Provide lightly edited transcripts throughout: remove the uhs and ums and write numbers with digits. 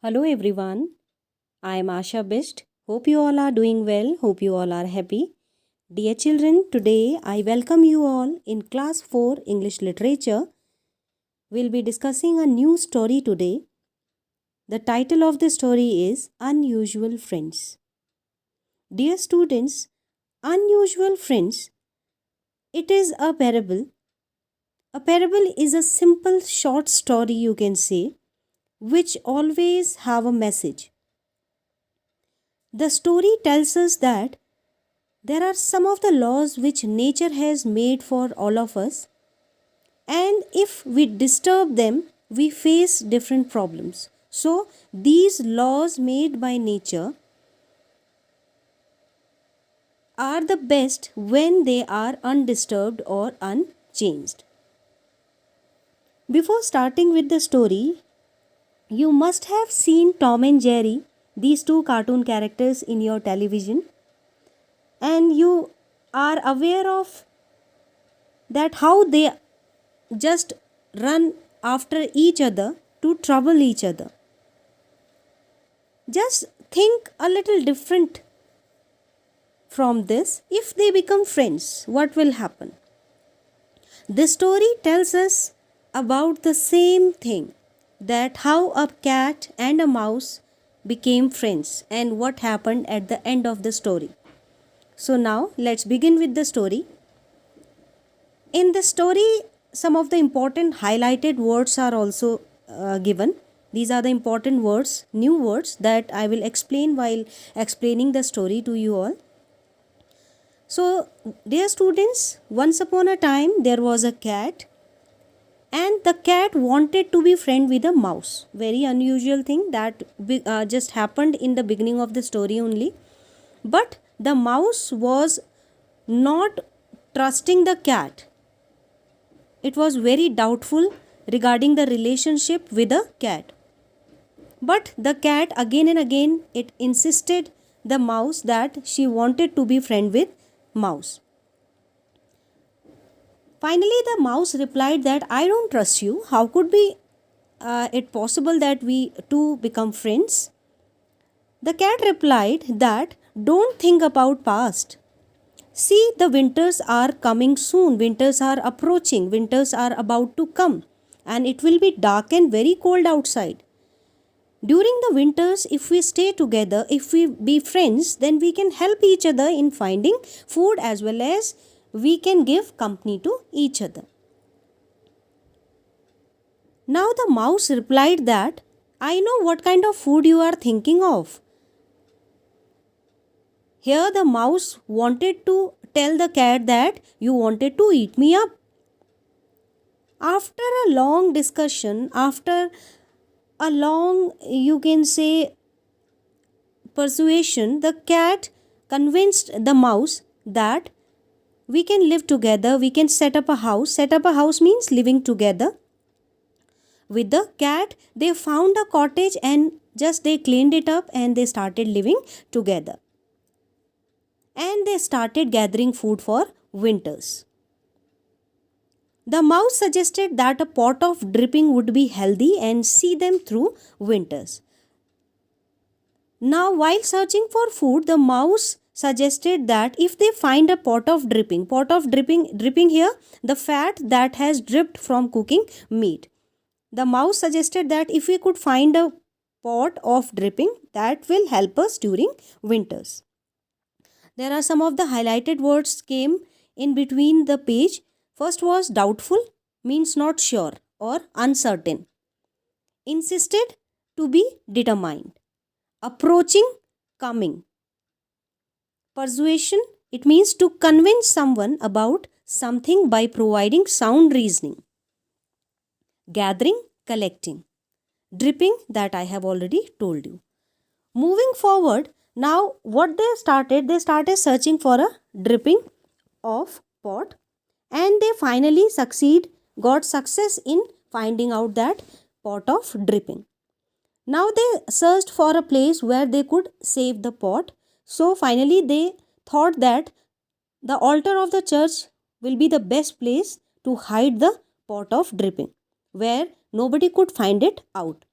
Hello everyone, I am Asha Best. Hope you all are doing well. Hope you all are happy. Dear children, today I welcome you all in class 4 English Literature. We'll be discussing a new story today. The title of the story is Unusual Friends. Dear students, Unusual Friends, it is a parable. A parable is a simple short story, you can say, which always have a message. The story tells us that there are some of the laws which nature has made for all of us, and if we disturb them, we face different problems. So, these laws made by nature are the best when they are undisturbed or unchanged. Before starting with the story, you must have seen Tom and Jerry, these two cartoon characters in your television, and you are aware of that how they just run after each other to trouble each other. Just think a little different from this. If they become friends, what will happen? This story tells us about the same thing, that how a cat and a mouse became friends and what happened at the end of the story. So now let's begin with the story. In the story, some of the important highlighted words are also given. These are the important words, new words that I will explain while explaining the story to you all. So, dear students, once upon a time there was a cat, and the cat wanted to be friend with a mouse. Very unusual thing that just happened in the beginning of the story only. But the mouse was not trusting the cat. It was very doubtful regarding the relationship with the cat. But the cat again and again it insisted the mouse that she wanted to be friend with mouse. Finally the mouse replied that I don't trust you. How could be it possible that we two become friends? The cat replied that don't think about past. See, the winters are coming soon. Winters are approaching. Winters are about to come. And it will be dark and very cold outside. During the winters, if we stay together, if we be friends, then we can help each other in finding food as well as we can give company to each other. Now the mouse replied that, I know what kind of food you are thinking of. Here the mouse wanted to tell the cat that you wanted to eat me up. After a long discussion, after a long, you can say, persuasion, the cat convinced the mouse that we can live together, we can set up a house. Set up a house means living together. With the cat, they found a cottage and just they cleaned it up and they started living together. And they started gathering food for winters. The mouse suggested that a pot of dripping would be healthy and see them through winters. Now, while searching for food, the mouse suggested that if they find a pot of dripping here, the fat that has dripped from cooking meat. The mouse suggested that if we could find a pot of dripping, that will help us during winters. There are some of the highlighted words came in between the page. First was doubtful, means not sure or uncertain. Insisted, to be determined. Approaching, coming. Persuasion, it means to convince someone about something by providing sound reasoning. Gathering, collecting. Dripping, that I have already told you. Moving forward, now what they started searching for a dripping of pot, and they finally got success in finding out that pot of dripping. Now they searched for a place where they could save the pot. So finally they thought that the altar of the church will be the best place to hide the pot of dripping, where nobody could find it out.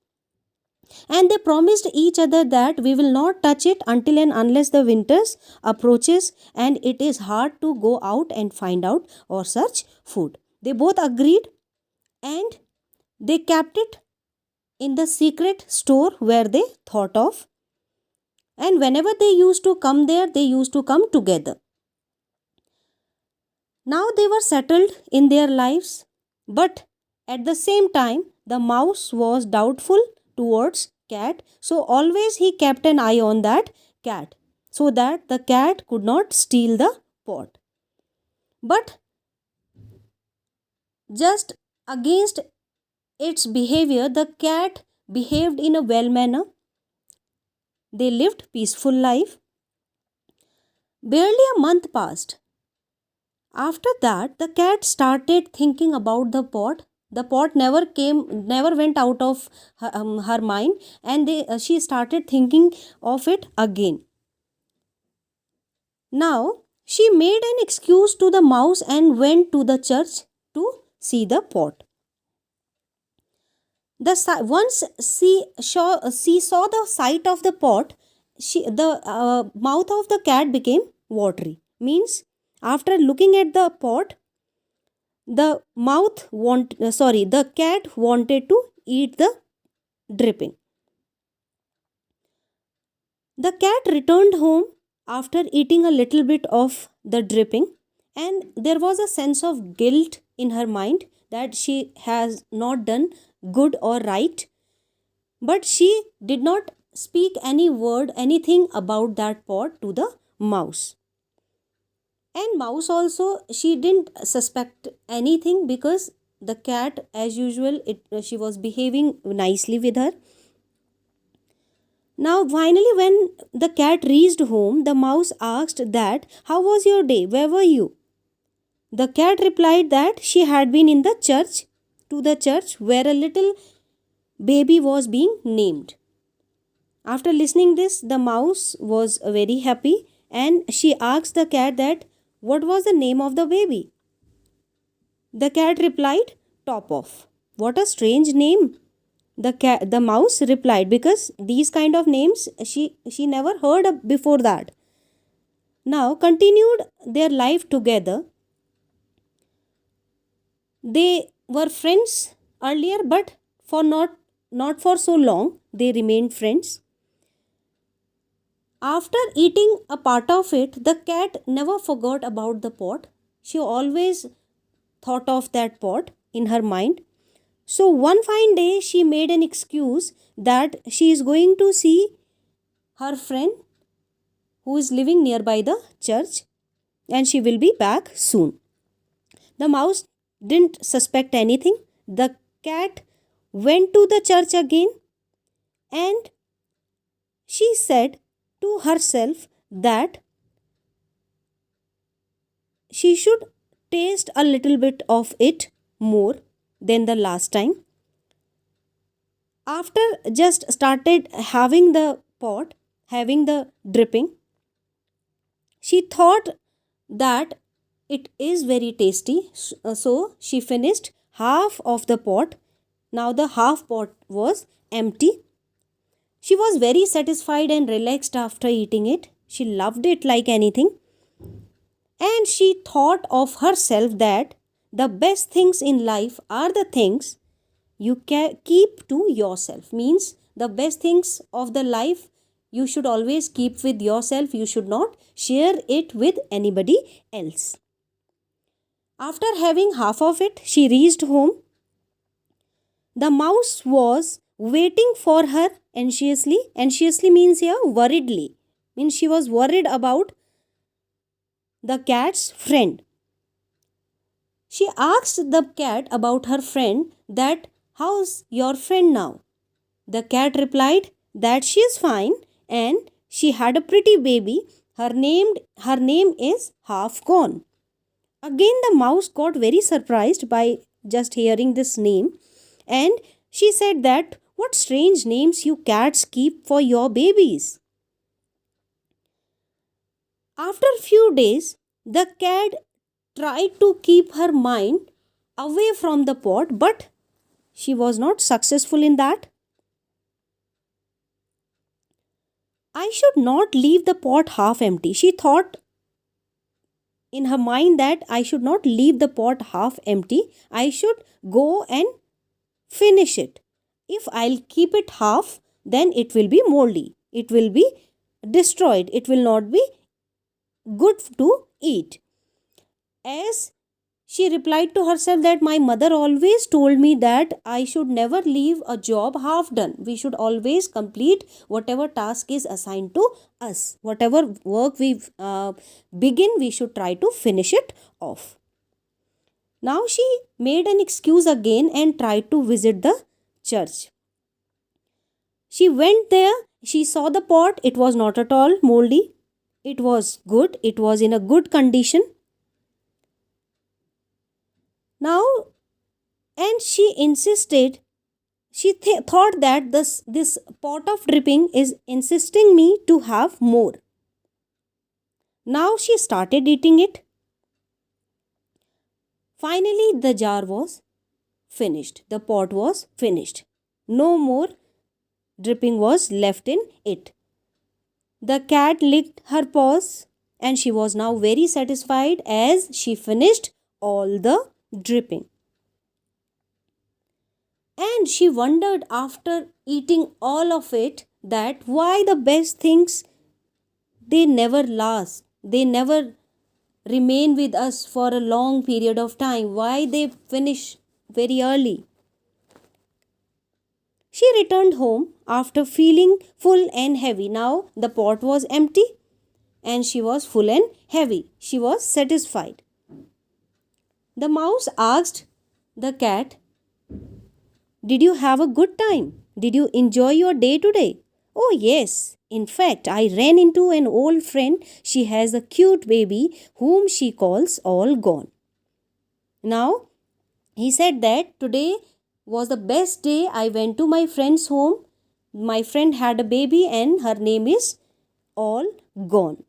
And they promised each other that we will not touch it until and unless the winters approaches and it is hard to go out and find out or search food. They both agreed, and they kept it in the secret store where they thought of, and whenever they used to come there, they used to come together. Now they were settled in their lives, but at the same time, the mouse was doubtful towards cat, so always he kept an eye on that cat so that the cat could not steal the pot. But just against its behavior, the cat behaved in a well manner. They lived peaceful life. Barely a month passed. After that, the cat started thinking about the pot. The pot never went out of her mind, and she started thinking of it again. Now, she made an excuse to the mouse and went to the church to see the pot. Once she saw the sight of the pot, the mouth of the cat became watery. Means after looking at the pot, the cat wanted to eat the dripping. The cat returned home after eating a little bit of the dripping, and there was a sense of guilt in her mind that she has not done good or right, but she did not speak anything about that pot to the mouse. And mouse also, she didn't suspect anything because the cat, as usual, she was behaving nicely with her. Now, finally, when the cat reached home, the mouse asked that, "How was your day? Where were you?" The cat replied that she had been in the church, to the church where a little baby was being named. After listening this, the mouse was very happy, and she asked the cat that, "What was the name of the baby?" The cat replied, "Top off." What a strange name. The mouse replied, because these kind of names she never heard of before that. Now continued their life together. They were friends earlier, but for not for so long they remained friends. After eating a part of it, the cat never forgot about the pot. She always thought of that pot in her mind. So one fine day, she made an excuse that she is going to see her friend who is living nearby the church, and she will be back soon. The mouse didn't suspect anything. The cat went to the church again, and she said to herself that she should taste a little bit of it more than the last time. After just started having the pot, having the dripping, she thought that it is very tasty. So she finished half of the pot. Now the half pot was empty. She was very satisfied and relaxed after eating it. She loved it like anything. And she thought of herself that the best things in life are the things you keep to yourself. Means the best things of the life you should always keep with yourself. You should not share it with anybody else. After having half of it, she reached home. The mouse was waiting for her anxiously. Anxiously means here worriedly. Means she was worried about the cat's friend. She asked the cat about her friend that, "How's your friend now?" The cat replied that she is fine and she had a pretty baby. Her name is Half Gone. Again, the mouse got very surprised by just hearing this name, and she said that, "What strange names you cats keep for your babies." After a few days, the cat tried to keep her mind away from the pot, but she was not successful in that. I should not leave the pot half empty. She thought in her mind that I should not leave the pot half empty. I should go and finish it. If I'll keep it half, then it will be moldy. It will be destroyed. It will not be good to eat. As she replied to herself that my mother always told me that I should never leave a job half done. We should always complete whatever task is assigned to us. Whatever work we begin, we should try to finish it off. Now she made an excuse again and tried to visit the church. She went there, she saw the pot, it was not at all moldy. It was good, it was in a good condition. Now, and she insisted, she thought that this pot of dripping is insisting me to have more. Now she started eating it. Finally, the jar was finished. The pot was finished. No more dripping was left in it. The cat licked her paws and she was now very satisfied as she finished all the dripping. And she wondered after eating all of it that why the best things, they never last. They never remain with us for a long period of time. Why they finish very early. She returned home after feeling full and heavy. Now the pot was empty and she was full and heavy. She was satisfied. The mouse asked the cat, "Did you have a good time? Did you enjoy your day today?" "Oh, yes. In fact, I ran into an old friend. She has a cute baby whom she calls All Gone." Now, he said that today was the best day. I went to my friend's home. My friend had a baby and her name is All Gone.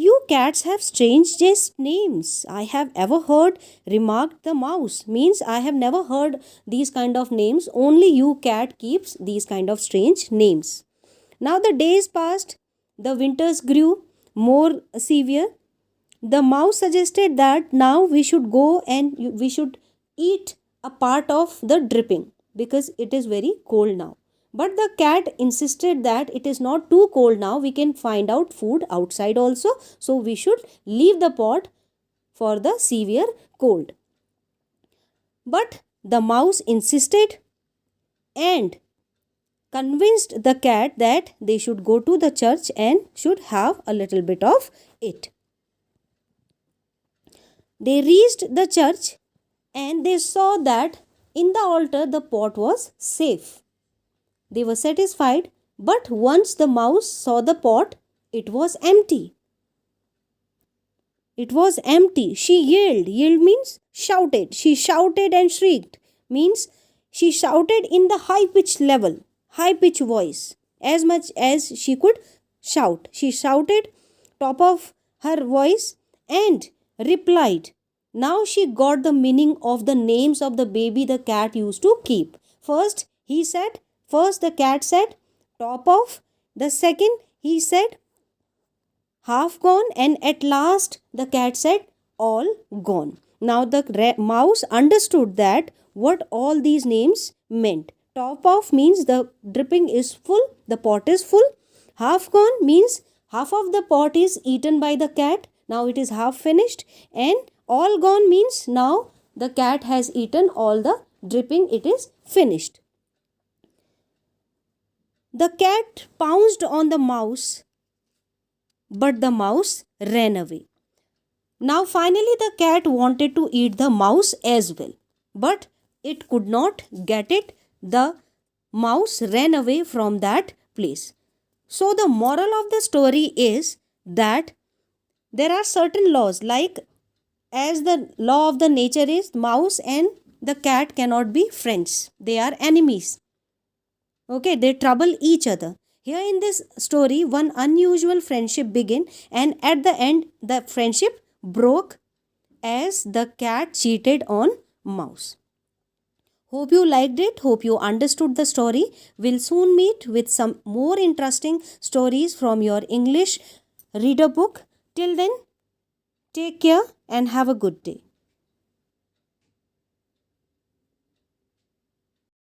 "You cats have strangest names I have ever heard," remarked the mouse. Means I have never heard these kind of names. Only you cat keeps these kind of strange names. Now the days passed. The winters grew more severe. The mouse suggested that now we should go and we should eat a part of the dripping because it is very cold now. But the cat insisted that it is not too cold now. We can find out food outside also. So we should leave the pot for the severe cold. But the mouse insisted and convinced the cat that they should go to the church and should have a little bit of it. They reached the church and they saw that in the altar the pot was safe. They were satisfied, but once the mouse saw the pot, it was empty. It was empty. She yelled. Yelled means shouted. She shouted and shrieked. Means she shouted in the high pitched level, high pitched voice, as much as she could shout. She shouted top of her voice and replied. Now she got the meaning of the names of the baby the cat used to keep. First the cat said top of. The second he said half gone, and at last the cat said all gone. Now the mouse understood that what all these names meant. Top of means the dripping is full, the pot is full. Half gone means half of the pot is eaten by the cat. Now it is half finished. And all gone means now the cat has eaten all the dripping. It is finished. The cat pounced on the mouse, but the mouse ran away. Now finally the cat wanted to eat the mouse as well, but it could not get it. The mouse ran away from that place. So the moral of the story is that there are certain laws, like as the law of the nature is, mouse and the cat cannot be friends. They are enemies. Okay, they trouble each other. Here in this story, one unusual friendship began, and at the end the friendship broke as the cat cheated on mouse. Hope you liked it. Hope you understood the story. We'll soon meet with some more interesting stories from your English reader book. Till then, take care and have a good day.